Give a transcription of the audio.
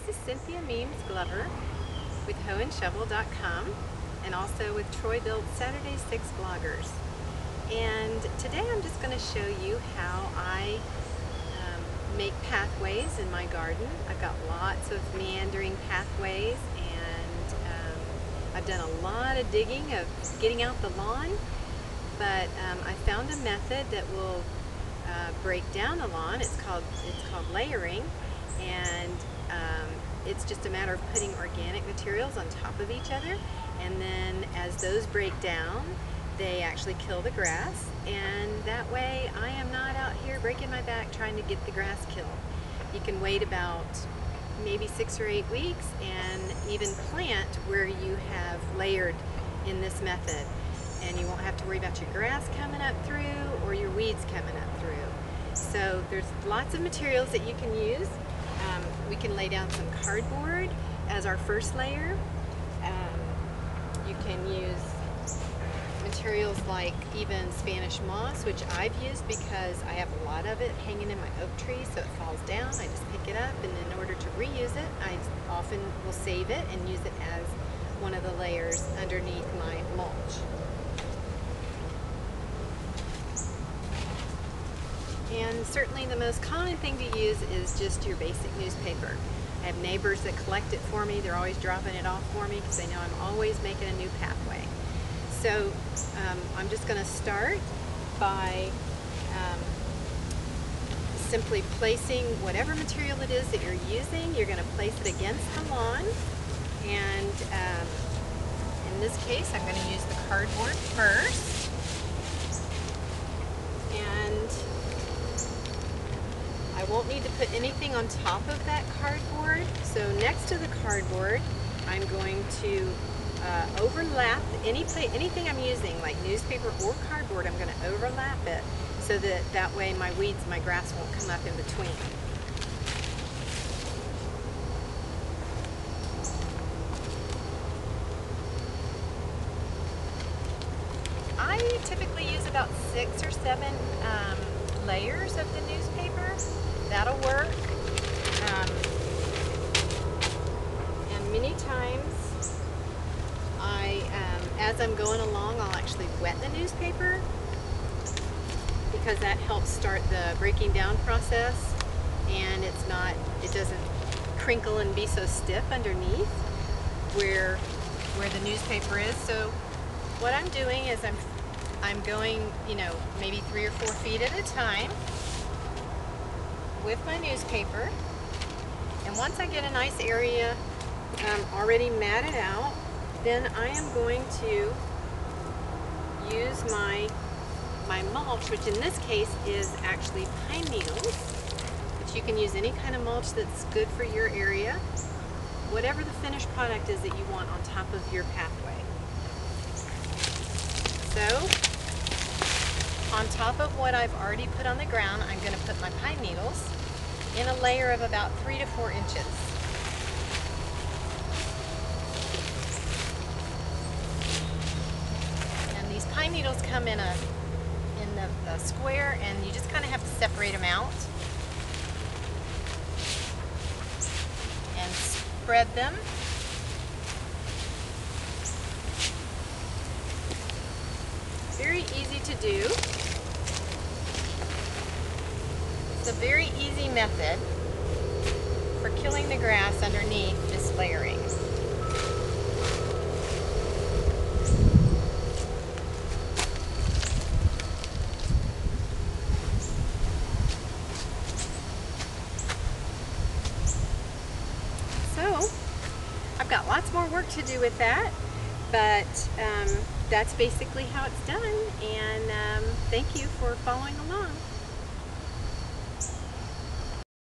This is Cynthia Means Glover with hoeandshovel.com and also with Troy-Bilt Saturday 6 bloggers. And today I'm just going to show you how I make pathways in my garden. I've got lots of meandering pathways, and I've done a lot of digging of getting out the lawn, but I found a method that will break down the lawn. It's called layering, and it's just a matter of putting organic materials on top of each other, and then as those break down, they actually kill the grass, and that way I am not out here breaking my back trying to get the grass killed. You can wait about maybe 6 or 8 weeks and even plant where you have layered in this method, and you won't have to worry about your grass coming up through or your weeds coming up through. So there's lots of materials that you can use. We can lay down some cardboard as our first layer. You can use materials like even Spanish moss, which I've used because I have a lot of it hanging in my oak tree, so it falls down. I just pick it up, and in order to reuse it, I often will save it and use it as one of the layers underneath my mulch. And certainly the most common thing to use is just your basic newspaper. I have neighbors that collect it for me. They're always dropping it off for me because they know I'm always making a new pathway. So I'm just going to start by simply placing whatever material it is that you're using. You're going to place it against the lawn, and in this case I'm going to use the cardboard first, and I won't need to put anything on top of that cardboard. So next to the cardboard I'm going to overlap anything I'm using, like newspaper or cardboard. I'm going to overlap it so that way my weeds, my grass won't come up in between. I typically use about 6 or 7 layers of the newspaper. That'll work. And many times as I'm going along, I'll actually wet the newspaper because that helps start the breaking down process, and it doesn't crinkle and be so stiff underneath where the newspaper is. So what I'm doing is I'm going, maybe 3 or 4 feet at a time with my newspaper, and once I get a nice area already matted out, then I am going to use my mulch, which in this case is actually pine needles, but you can use any kind of mulch that's good for your area, whatever the finished product is that you want on top of your pathway. So on top of what I've already put on the ground, I'm going to put my pine needles in a layer of about 3 to 4 inches. Pine needles come in the square, and you just kind of have to separate them out and spread them. Very easy to do. It's a very easy method for killing the grass underneath this layering. So I've got lots more work to do with that, but that's basically how it's done, and thank you for following along.